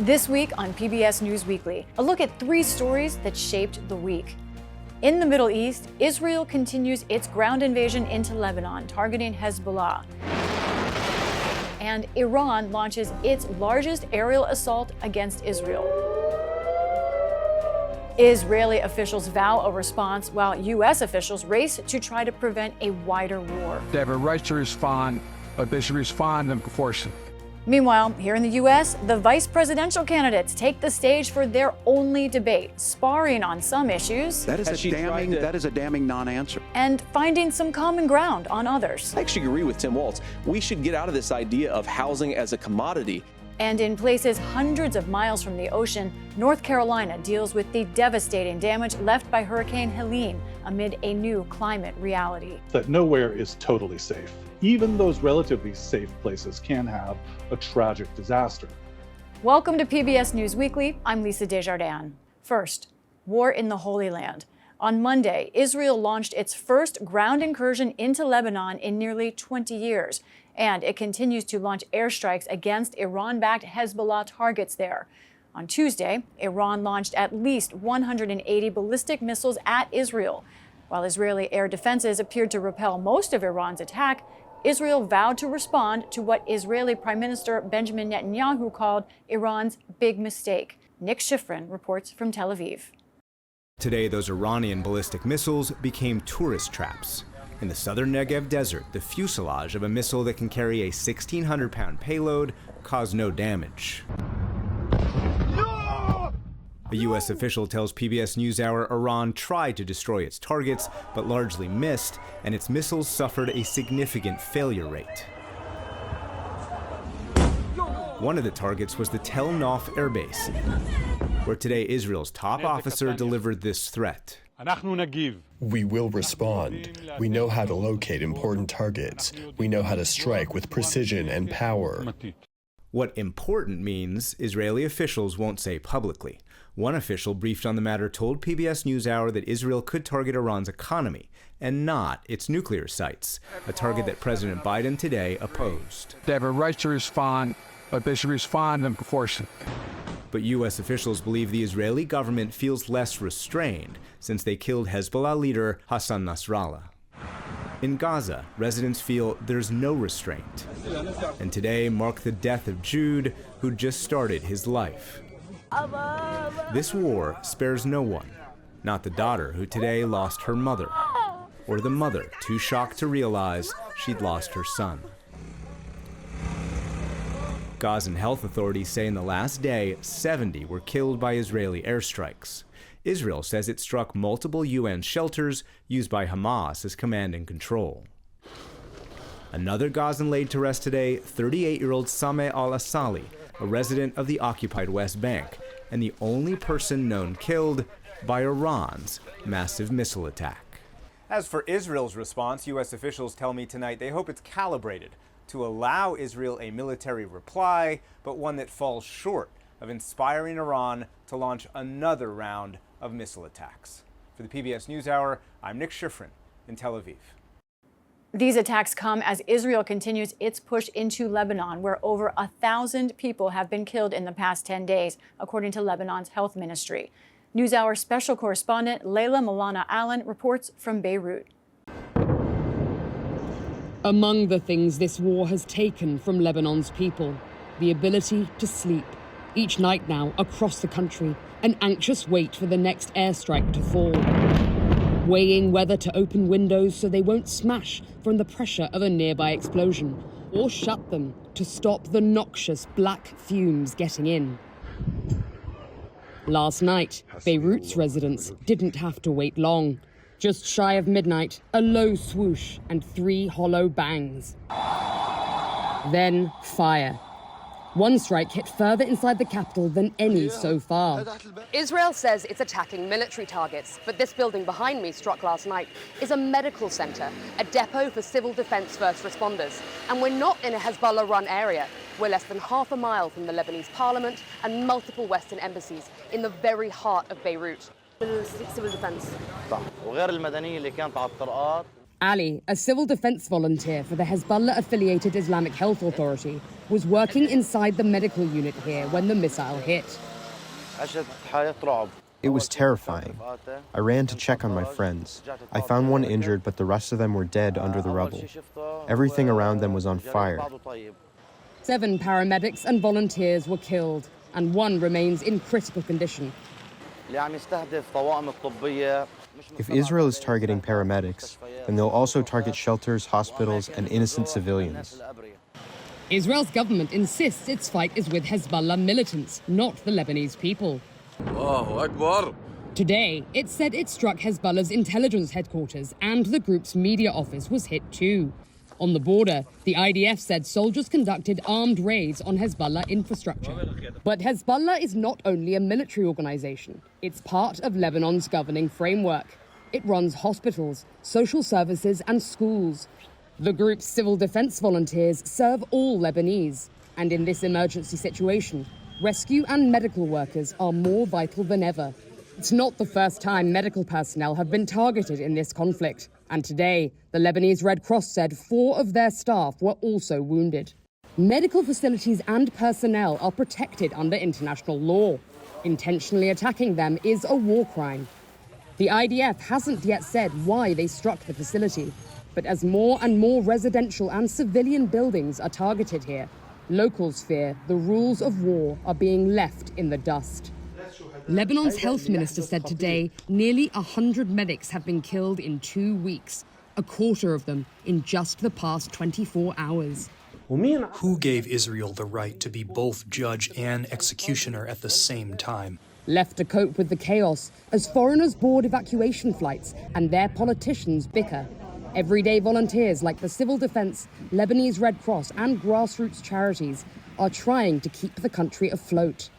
This week on PBS News Weekly, a look at 3 stories that shaped the week. In the Middle East, Israel continues its ground invasion into Lebanon, targeting Hezbollah. And Iran launches its largest aerial assault against Israel. Israeli officials vow a response while U.S. officials race to try to prevent a wider war. They have a right to respond, but they should respond in proportion. Meanwhile, here in the U.S., the vice presidential candidates take the stage for their only debate, sparring on some issues. That is a damning non-answer. And finding some common ground on others. I actually agree with Tim Walz. We should get out of this idea of housing as a commodity. And in places hundreds of miles from the ocean, North Carolina deals with the devastating damage left by Hurricane Helene amid a new climate reality. That nowhere is totally safe. Even those relatively safe places can have a tragic disaster. Welcome to PBS News Weekly. I'm Lisa Desjardins. First, war in the Holy Land. On Monday, Israel launched its first ground incursion into Lebanon in nearly 20 years. And it continues to launch airstrikes against Iran-backed Hezbollah targets there. On Tuesday, Iran launched at least 180 ballistic missiles at Israel. While Israeli air defenses appeared to repel most of Iran's attack, Israel vowed to respond to what Israeli Prime Minister Benjamin Netanyahu called Iran's big mistake. Nick Schifrin reports from Tel Aviv. Today, those Iranian ballistic missiles became tourist traps. In the southern Negev desert, the fuselage of a missile that can carry a 1,600-pound payload caused no damage. A U.S. official tells PBS NewsHour Iran tried to destroy its targets, but largely missed, and its missiles suffered a significant failure rate. One of the targets was the Tel Nof airbase, where today Israel's top officer delivered this threat. We will respond. We know how to locate important targets. We know how to strike with precision and power. What important means, Israeli officials won't say publicly. One official briefed on the matter told PBS NewsHour that Israel could target Iran's economy and not its nuclear sites, a target that President Biden today opposed. They have a right to respond, but they should respond in proportion. But U.S. officials believe the Israeli government feels less restrained since they killed Hezbollah leader Hassan Nasrallah. In Gaza, residents feel there's no restraint. And today marked the death of Jude, who just started his life. This war spares no one, not the daughter who today lost her mother, or the mother too shocked to realize she'd lost her son. Gazan health authorities say in the last day, 70 were killed by Israeli airstrikes. Israel says it struck multiple UN shelters used by Hamas as command and control. Another Gazan laid to rest today, 38-year-old Sameh al-Asali, a resident of the occupied West Bank, and the only person known killed by Iran's massive missile attack. As for Israel's response, U.S. officials tell me tonight they hope it's calibrated to allow Israel a military reply, but one that falls short of inspiring Iran to launch another round of missile attacks. For the PBS NewsHour, I'm Nick Schifrin in Tel Aviv. These attacks come as Israel continues its push into Lebanon, where over 1,000 people have been killed in the past 10 days, according to Lebanon's health ministry. NewsHour special correspondent Leila Milana Allen reports from Beirut. Among the things this war has taken from Lebanon's people, the ability to sleep. Each night now, across the country, an anxious wait for the next airstrike to fall. Weighing whether to open windows so they won't smash from the pressure of a nearby explosion, or shut them to stop the noxious black fumes getting in. Last night, Beirut's residents didn't have to wait long. Just shy of midnight, a low swoosh and 3 hollow bangs. Then fire. One strike hit further inside the capital than any so far. Israel says it's attacking military targets, but this building behind me, struck last night, is a medical center, a depot for civil defense first responders. And we're not in a Hezbollah-run area. We're less than half a mile from the Lebanese parliament and multiple Western embassies in the very heart of Beirut. Civil defense. Ali, a civil defense volunteer for the Hezbollah-affiliated Islamic Health Authority, was working inside the medical unit here when the missile hit. It was terrifying. I ran to check on my friends. I found one injured, but the rest of them were dead under the rubble. Everything around them was on fire. 7 paramedics and volunteers were killed, and 1 remains in critical condition. If Israel is targeting paramedics, then they'll also target shelters, hospitals, and innocent civilians. Israel's government insists its fight is with Hezbollah militants, not the Lebanese people. Today, it said it struck Hezbollah's intelligence headquarters, and the group's media office was hit too. On the border, the IDF said soldiers conducted armed raids on Hezbollah infrastructure. But Hezbollah is not only a military organization. It's part of Lebanon's governing framework. It runs hospitals, social services, and schools. The group's civil defense volunteers serve all Lebanese. And in this emergency situation, rescue and medical workers are more vital than ever. It's not the first time medical personnel have been targeted in this conflict. And today, the Lebanese Red Cross said 4 of their staff were also wounded. Medical facilities and personnel are protected under international law. Intentionally attacking them is a war crime. The IDF hasn't yet said why they struck the facility. But as more and more residential and civilian buildings are targeted here, locals fear the rules of war are being left in the dust. Lebanon's health minister said today nearly 100 medics have been killed in 2 weeks, a quarter of them in just the past 24 hours. Who gave Israel the right to be both judge and executioner at the same time? Left to cope with the chaos as foreigners board evacuation flights and their politicians bicker. Everyday volunteers like the Civil Defense, Lebanese Red Cross and grassroots charities are trying to keep the country afloat.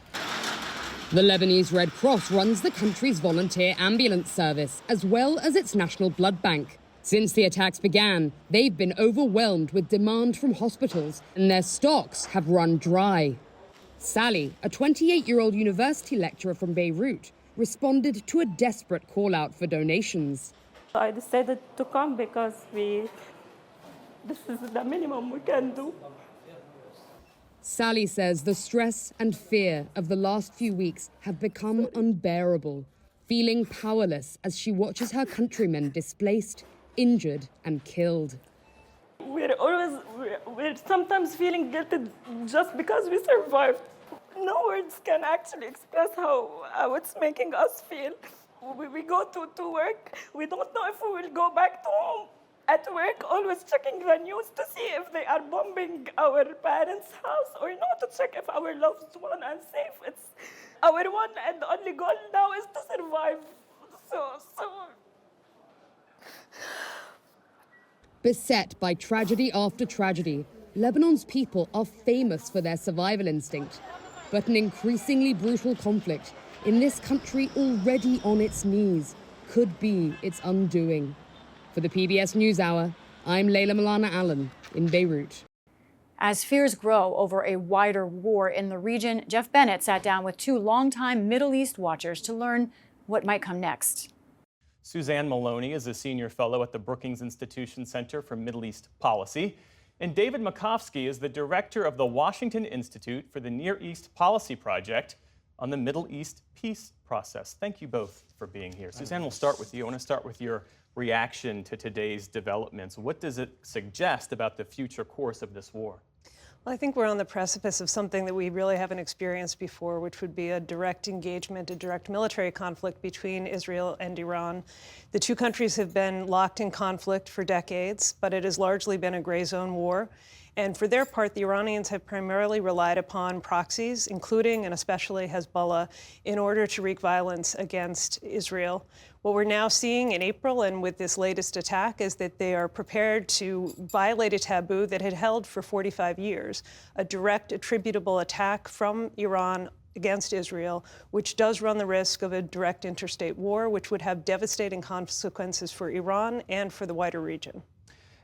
The Lebanese Red Cross runs the country's volunteer ambulance service, as well as its national blood bank. Since the attacks began, they've been overwhelmed with demand from hospitals, and their stocks have run dry. Sally, a 28-year-old university lecturer from Beirut, responded to a desperate call-out for donations. I decided to come because this is the minimum we can do. Sally says the stress and fear of the last few weeks have become unbearable, feeling powerless as she watches her countrymen displaced, injured, and killed. We're sometimes feeling guilty just because we survived. No words can actually express how it's making us feel. We go to work, we don't know if we will go back to home. At work, always checking the news to see if they are bombing our parents' house or not, to check if our loved one are safe. It's our one and only goal now is to survive. So. Beset by tragedy after tragedy, Lebanon's people are famous for their survival instinct. But an increasingly brutal conflict in this country already on its knees could be its undoing. For the PBS NewsHour, I'm Layla Milana Allen in Beirut. As fears grow over a wider war in the region, Jeff Bennett sat down with 2 longtime Middle East watchers to learn what might come next. Suzanne Maloney is a senior fellow at the Brookings Institution Center for Middle East Policy. And David Makovsky is the director of the Washington Institute for the Near East Policy Project on the Middle East peace process. Thank you both for being here. Suzanne, we'll start with you. I want to start with your reaction to today's developments. What does it suggest about the future course of this war? Well, I think we're on the precipice of something that we really haven't experienced before, which would be a direct engagement, a direct military conflict between Israel and Iran. The 2 countries have been locked in conflict for decades, but it has largely been a gray zone war. And for their part, the Iranians have primarily relied upon proxies, including and especially Hezbollah, in order to wreak violence against Israel. What we're now seeing in April and with this latest attack is that they are prepared to violate a taboo that had held for 45 years, a direct attributable attack from Iran against Israel, which does run the risk of a direct interstate war, which would have devastating consequences for Iran and for the wider region.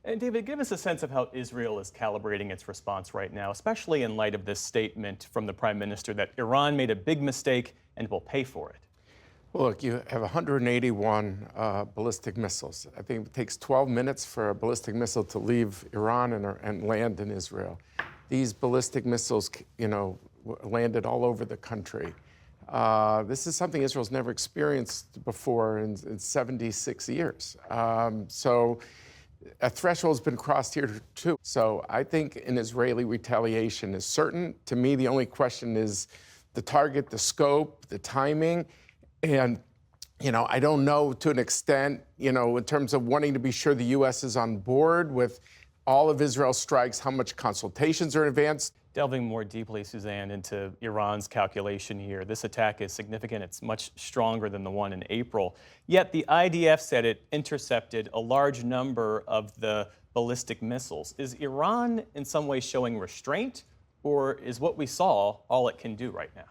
And David, give us a sense of how Israel is calibrating its response right now, especially in light of this statement from the Prime Minister that Iran made a big mistake and will pay for it. Well, look, you have 181 ballistic missiles. I think it takes 12 minutes for a ballistic missile to leave Iran and land in Israel. these ballistic missiles, landed all over the country. This is something Israel's never experienced before in 76 years. So a threshold's been crossed here too. So I think an Israeli retaliation is certain. To me, the only question is the target, the scope, the timing, and I don't know to an extent, in terms of wanting to be sure the U.S. is on board with all of Israel's strikes, how much consultations are in advance. Delving more deeply, Suzanne, into Iran's calculation here, this attack is significant. It's much stronger than the one in April. Yet the IDF said it intercepted a large number of the ballistic missiles. Is Iran in some way showing restraint, or is what we saw all it can do right now?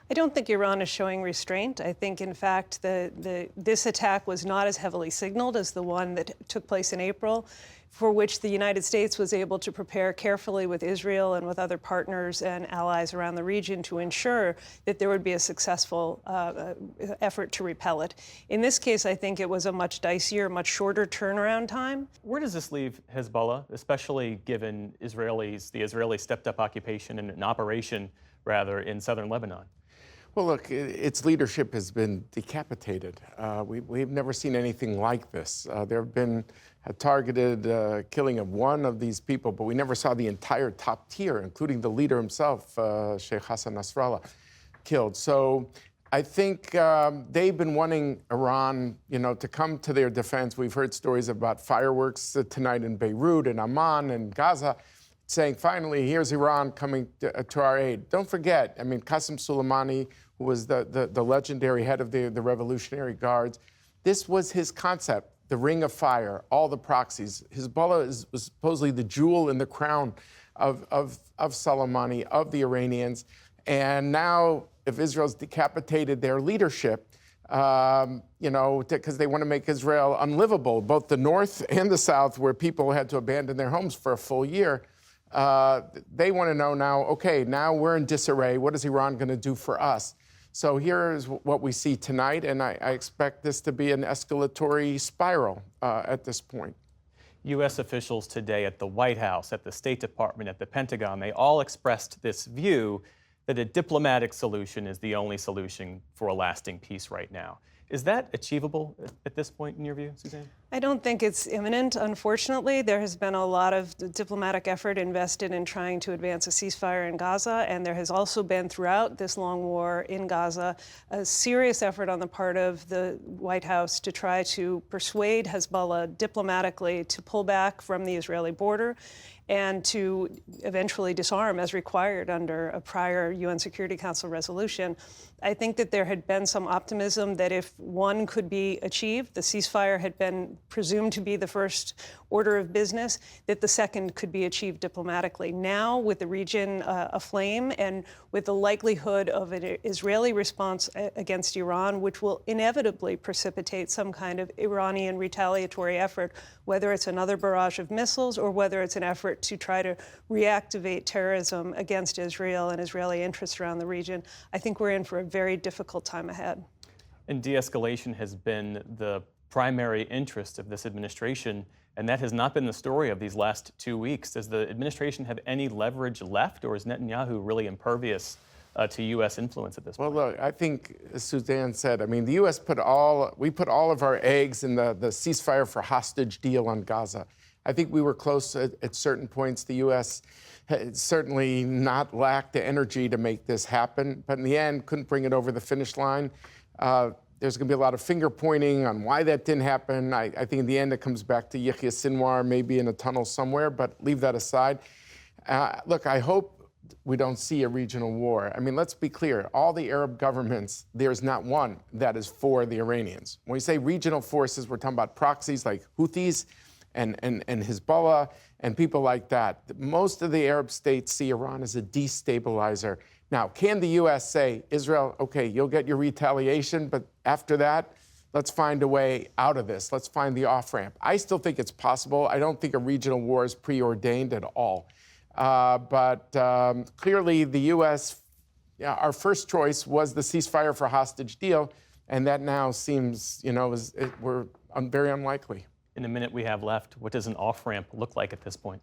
I don't think Iran is showing restraint. I think, in fact, this attack was not as heavily signaled as the one that took place in April, for which the United States was able to prepare carefully with Israel and with other partners and allies around the region to ensure that there would be a successful effort to repel it. In this case, I think it was a much dicier, much shorter turnaround time. Where does this leave Hezbollah, especially given the Israeli stepped-up occupation and an operation, rather, in southern Lebanon? Well, look, its leadership has been decapitated. We've never seen anything like this. There have been a targeted killing of one of these people, but we never saw the entire top tier, including the leader himself, Sheikh Hassan Nasrallah, killed. So I think they've been wanting Iran, to come to their defense. We've heard stories about fireworks tonight in Beirut and Amman and Gaza, saying, finally, here's Iran coming to our aid. Don't forget, Qasem Soleimani, who was the legendary head of the Revolutionary Guards, this was his concept, the Ring of Fire, all the proxies. Hezbollah was supposedly the jewel in the crown of Soleimani, of the Iranians. And now, if Israel's decapitated their leadership, because they want to make Israel unlivable, both the north and the south, where people had to abandon their homes for a full year, they want to know now, okay, now we're in disarray. What is Iran going to do for us? So here is what we see tonight, and I expect this to be an escalatory spiral at this point. U.S. officials today at the White House, at the State Department, at the Pentagon, they all expressed this view that a diplomatic solution is the only solution for a lasting peace right now. Is that achievable at this point, in your view, Suzanne? I don't think it's imminent, unfortunately. There has been a lot of diplomatic effort invested in trying to advance a ceasefire in Gaza, and there has also been, throughout this long war in Gaza, a serious effort on the part of the White House to try to persuade Hezbollah diplomatically to pull back from the Israeli border and to eventually disarm as required under a prior UN Security Council resolution. I think that there had been some optimism that if one could be achieved, the ceasefire had been presumed to be the first order of business, that the second could be achieved diplomatically. Now, with the region aflame and with the likelihood of an Israeli response against Iran, which will inevitably precipitate some kind of Iranian retaliatory effort, whether it's another barrage of missiles or whether it's an effort to try to reactivate terrorism against Israel and Israeli interests around the region, I think we're in for a very difficult time ahead. And de-escalation has been the primary interest of this administration, and that has not been the story of these last 2 weeks. Does the administration have any leverage left, or is Netanyahu really impervious to U.S. influence at this point? Well, look, I think, as Suzanne said, the U.S. put all of our eggs in the ceasefire for hostage deal on Gaza. I think we were close at certain points. The U.S. had certainly not lacked the energy to make this happen, but in the end, couldn't bring it over the finish line. There's going to be a lot of finger pointing on why that didn't happen. I think in the end, it comes back to Yahya Sinwar, maybe in a tunnel somewhere, but leave that aside. Look, I hope we don't see a regional war. Let's be clear. All the Arab governments, there's not one that is for the Iranians. When we say regional forces, we're talking about proxies like Houthis and Hezbollah and people like that. Most of the Arab states see Iran as a destabilizer. Now, can the U.S. say, Israel, okay, you'll get your retaliation, but after that, let's find a way out of this. Let's find the off-ramp. I still think it's possible. I don't think a regional war is preordained at all. But clearly, the U.S., our first choice was the ceasefire for hostage deal, and that now seems, we're very unlikely. In the minute we have left, what does an off-ramp look like at this point?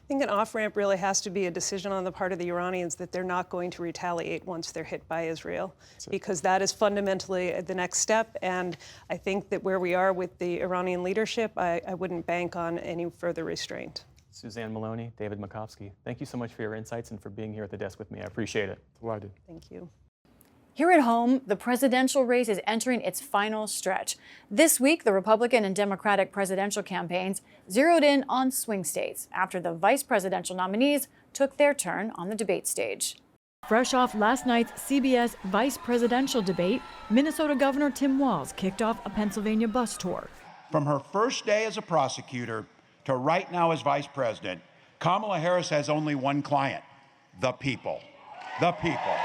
think an off-ramp really has to be a decision on the part of the Iranians that they're not going to retaliate once they're hit by Israel, because that is fundamentally the next step. And I think that where we are with the Iranian leadership, I wouldn't bank on any further restraint. Suzanne Maloney, David Makovsky, thank you so much for your insights and for being here at the desk with me. I appreciate it. Delighted. Thank you. Here at home, the presidential race is entering its final stretch. This week, the Republican and Democratic presidential campaigns zeroed in on swing states after the vice presidential nominees took their turn on the debate stage. Fresh off last night's CBS vice presidential debate, Minnesota Governor Tim Walz kicked off a Pennsylvania bus tour. From her first day as a prosecutor to right now as vice president, Kamala Harris has only one client: the people. The people.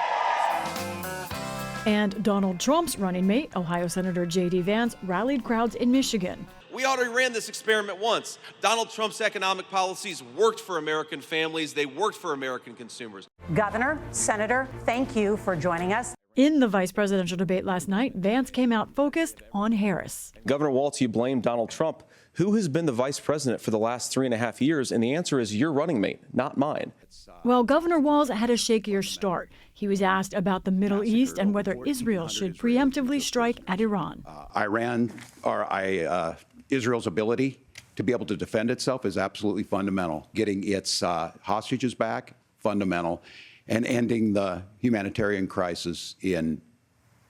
And Donald Trump's running mate, Ohio Senator J.D. Vance, rallied crowds in Michigan. We already ran this experiment once. Donald Trump's economic policies worked for American families. They worked for American consumers. Governor, Senator, thank you for joining us. In the vice presidential debate last night, Vance came out focused on Harris. Governor Walz, you blame Donald Trump. Who has been the vice president for the last 3.5 years? And the answer is your running mate, not mine. Well, Governor Walz had a shakier start. He was asked about the Middle East and whether Israel should preemptively strike at Iran. Israel's ability to be able to defend itself is absolutely fundamental. Getting its hostages back, fundamental, and ending the humanitarian crisis in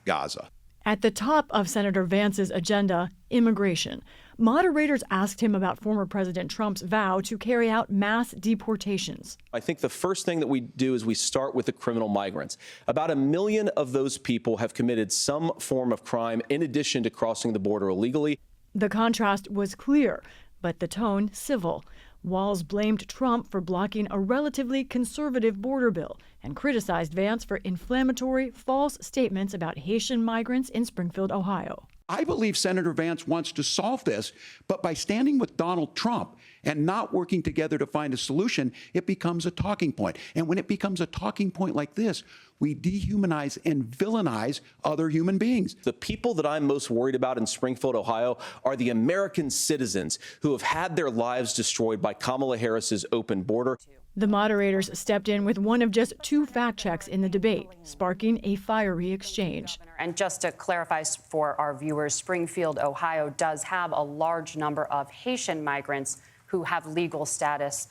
Gaza. At the top of Senator Vance's agenda, immigration. Moderators asked him about former President Trump's vow to carry out mass deportations. I think the first thing that we do is we start with the criminal migrants. About 1 million of those people have committed some form of crime in addition to crossing the border illegally. The contrast was clear, but the tone civil. Walz blamed Trump for blocking a relatively conservative border bill and criticized Vance for inflammatory, false statements about Haitian migrants in Springfield, Ohio. I believe Senator Vance wants to solve this, but by standing with Donald Trump and not working together to find a solution, it becomes a talking point. And when it becomes a talking point like this, we dehumanize and villainize other human beings. The people that I'm most worried about in Springfield, Ohio, are the American citizens who have had their lives destroyed by Kamala Harris's open border. The moderators stepped in with one of just 2 fact checks in the debate, sparking a fiery exchange. And just to clarify for our viewers, Springfield, Ohio does have a large number of Haitian migrants who have legal status,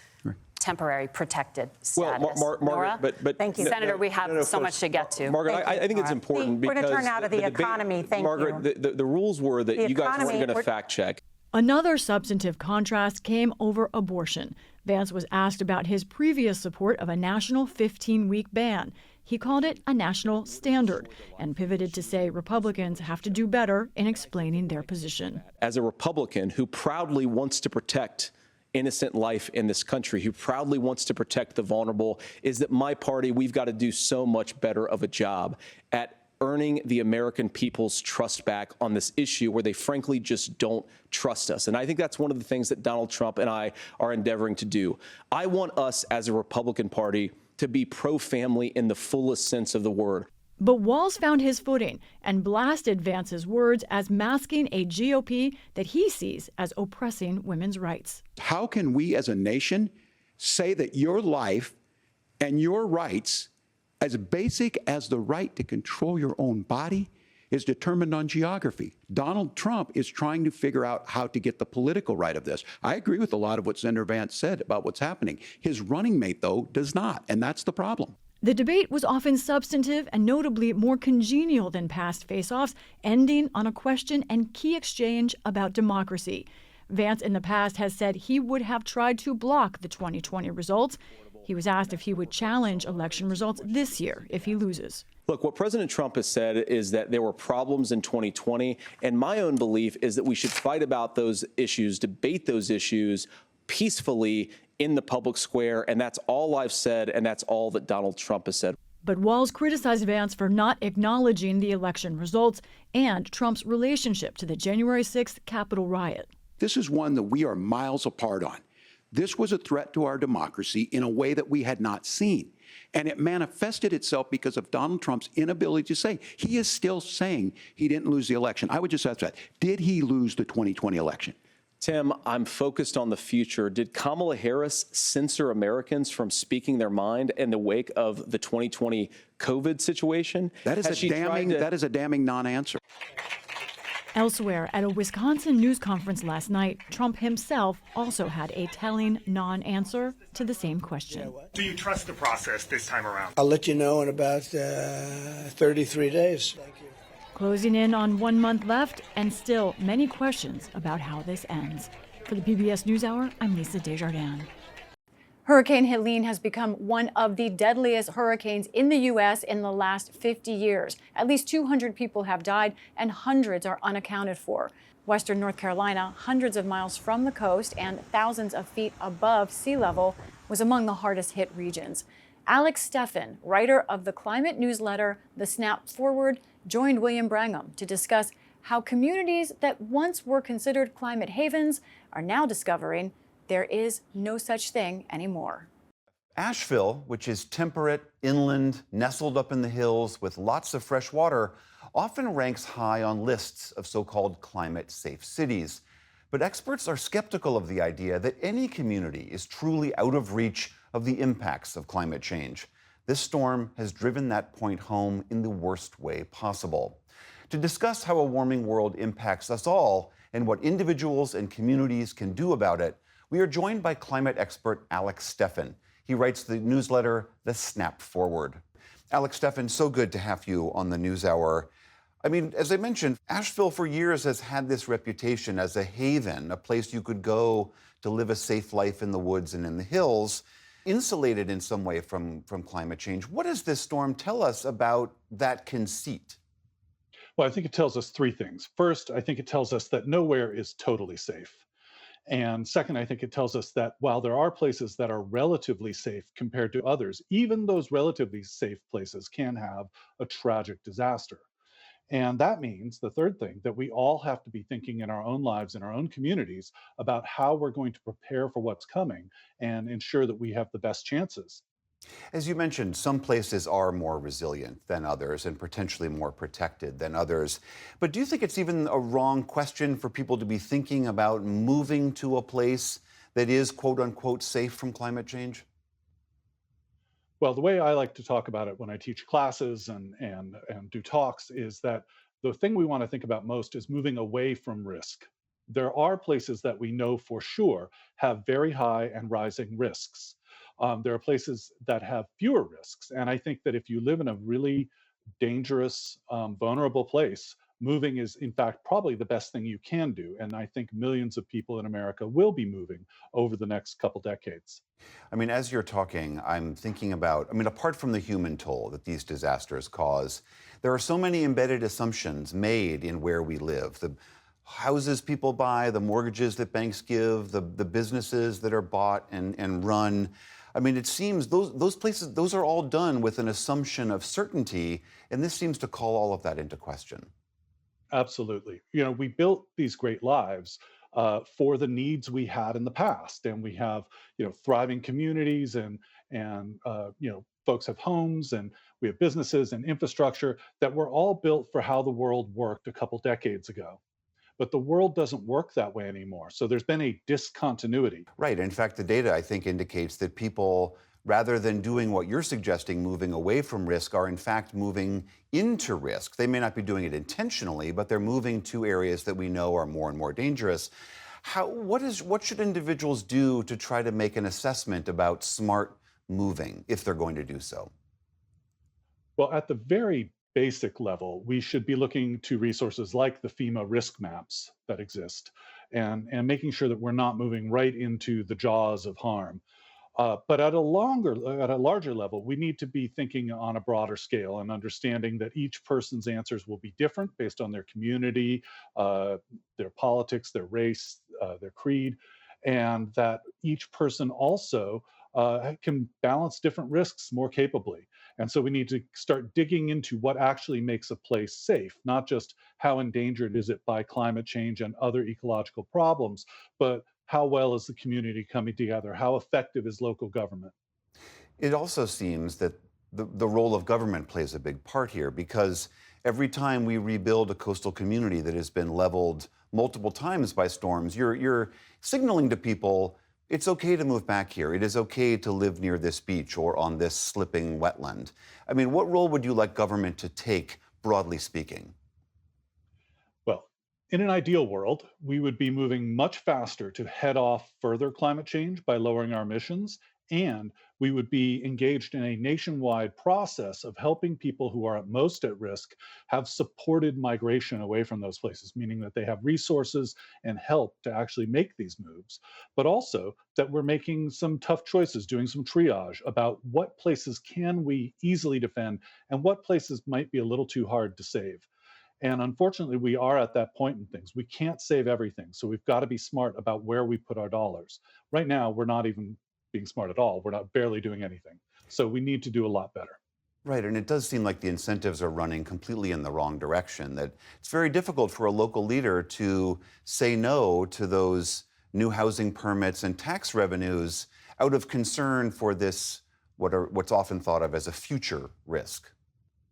temporary protected status. Well, Margaret, but thank you, Senator. We have so much to get to. Margaret, I think it's important because we're going to turn out of the economy. Thank you, Margaret. The rules were that you guys weren't going to fact check. Another substantive contrast came over abortion. Vance was asked about his previous support of a national 15-week ban. He called it a national standard and pivoted to say Republicans have to do better in explaining their position. As a Republican who proudly wants to protect innocent life in this country, who proudly wants to protect the vulnerable, is that my party, we've got to do so much better of a job at earning the American people's trust back on this issue where they frankly just don't trust us. And I think that's one of the things that Donald Trump and I are endeavoring to do. I want us as a Republican Party to be pro-family in the fullest sense of the word. But Walz found his footing and blasted Vance's words as masking a GOP that he sees as oppressing women's rights. How can we as a nation say that your life and your rights, as basic as the right to control your own body, is determined on geography? Donald Trump is trying to figure out how to get the political right of this. I agree with a lot of what Senator Vance said about what's happening. His running mate, though, does not, and that's the problem. The debate was often substantive and notably more congenial than past face-offs, ending on a question and key exchange about democracy. Vance in the past has said he would have tried to block the 2020 results. He was asked if he would challenge election results this year if he loses. Look, what President Trump has said is that there were problems in 2020, and my own belief is that we should fight about those issues, debate those issues peacefully in the public square, and that's all I've said, and that's all that Donald Trump has said. But Walz criticized Vance for not acknowledging the election results and Trump's relationship to the January 6th Capitol riot. This is one that we are miles apart on. This was a threat to our democracy in a way that we had not seen. And it manifested itself because of Donald Trump's inability to say. He is still saying he didn't lose the election. I would just ask that. Did he lose the 2020 election? Tim, I'm focused on the future. Did Kamala Harris censor Americans from speaking their mind in the wake of the 2020 COVID situation? That is a damning non-answer. Elsewhere, at a Wisconsin news conference last night, Trump himself also had a telling non-answer to the same question. Do you trust the process this time around? I'll let you know in about 33 days. Closing in on 1 month left, and still many questions about how this ends. For the PBS NewsHour, I'm Lisa Desjardins. Hurricane Helene has become one of the deadliest hurricanes in the U.S. in the last 50 years. At least 200 people have died and hundreds are unaccounted for. Western North Carolina, hundreds of miles from the coast and thousands of feet above sea level, was among the hardest hit regions. Alex Steffen, writer of the climate newsletter The Snap Forward, joined William Brangham to discuss how communities that once were considered climate havens are now discovering there is no such thing anymore. Asheville, which is temperate, inland, nestled up in the hills with lots of fresh water, often ranks high on lists of so-called climate-safe cities. But experts are skeptical of the idea that any community is truly out of reach of the impacts of climate change. This storm has driven that point home in the worst way possible. To discuss how a warming world impacts us all and what individuals and communities can do about it, we are joined by climate expert Alex Steffen. He writes the newsletter, The Snap Forward. Alex Steffen, so good to have you on the NewsHour. I mean, as I mentioned, Asheville for years has had this reputation as a haven, a place you could go to live a safe life in the woods and in the hills, insulated in some way from climate change. What does this storm tell us about that conceit? Well, I think it tells us three things. First, I think it tells us that nowhere is totally safe. And second, I think it tells us that while there are places that are relatively safe compared to others, even those relatively safe places can have a tragic disaster. And that means, the third thing, that we all have to be thinking in our own lives, in our own communities, about how we're going to prepare for what's coming and ensure that we have the best chances. As you mentioned, some places are more resilient than others and potentially more protected than others. But do you think it's even a wrong question for people to be thinking about moving to a place that is, quote unquote, safe from climate change? Well, the way I like to talk about it when I teach classes and do talks is that the thing we want to think about most is moving away from risk. There are places that we know for sure have very high and rising risks. There are places that have fewer risks. And I think that if you live in a really dangerous, vulnerable place, moving is, in fact, probably the best thing you can do. And I think millions of people in America will be moving over the next couple decades. I mean, as you're talking, I'm thinking about, apart from the human toll that these disasters cause, there are so many embedded assumptions made in where we live. The houses people buy, the mortgages that banks give, the businesses that are bought and run. I mean, it seems those places, those are all done with an assumption of certainty, and this seems to call all of that into question. Absolutely. We built these great lives for the needs we had in the past, and we have, thriving communities, and folks have homes, and we have businesses and infrastructure that were all built for how the world worked a couple decades ago. But the world doesn't work that way anymore. So there's been a discontinuity. Right. In fact, the data, I think, indicates that people, rather than doing what you're suggesting, moving away from risk, are in fact moving into risk. They may not be doing it intentionally, but they're moving to areas that we know are more and more dangerous. What should individuals do to try to make an assessment about smart moving, if they're going to do so? Well, at the very basic level, we should be looking to resources like the FEMA risk maps that exist, and making sure that we're not moving right into the jaws of harm. But at a larger level, we need to be thinking on a broader scale and understanding that each person's answers will be different based on their community, their politics, their race, their creed, and that each person also can balance different risks more capably. And so we need to start digging into what actually makes a place safe, not just how endangered is it by climate change and other ecological problems, but how well is the community coming together? How effective is local government? It also seems that the role of government plays a big part here, because every time we rebuild a coastal community that has been leveled multiple times by storms, you're signaling to people it's okay to move back here. It is okay to live near this beach or on this slipping wetland. I mean, what role would you like government to take, broadly speaking? Well, in an ideal world, we would be moving much faster to head off further climate change by lowering our emissions, and we would be engaged in a nationwide process of helping people who are at most at risk have supported migration away from those places, meaning that they have resources and help to actually make these moves, but also that we're making some tough choices, doing some triage about what places can we easily defend and what places might be a little too hard to save. And unfortunately, we are at that point in things. We can't save everything. So we've got to be smart about where we put our dollars. Right now, we're not even being smart at all. We're not barely doing anything. So we need to do a lot better. Right, and it does seem like the incentives are running completely in the wrong direction, that it's very difficult for a local leader to say no to those new housing permits and tax revenues out of concern for this, what's often thought of as a future risk.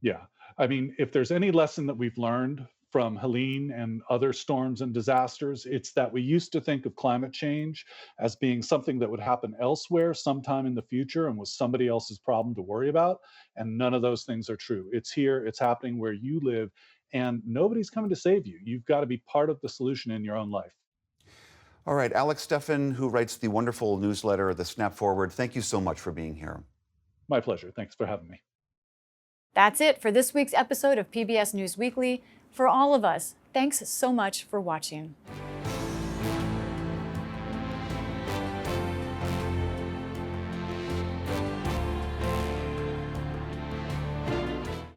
Yeah. I mean, if there's any lesson that we've learned from Helene and other storms and disasters, it's that we used to think of climate change as being something that would happen elsewhere sometime in the future and was somebody else's problem to worry about. And none of those things are true. It's here, it's happening where you live, and nobody's coming to save you. You've got to be part of the solution in your own life. All right, Alex Steffen, who writes the wonderful newsletter, The Snap Forward, thank you so much for being here. My pleasure. Thanks for having me. That's it for this week's episode of PBS News Weekly. For all of us, thanks so much for watching.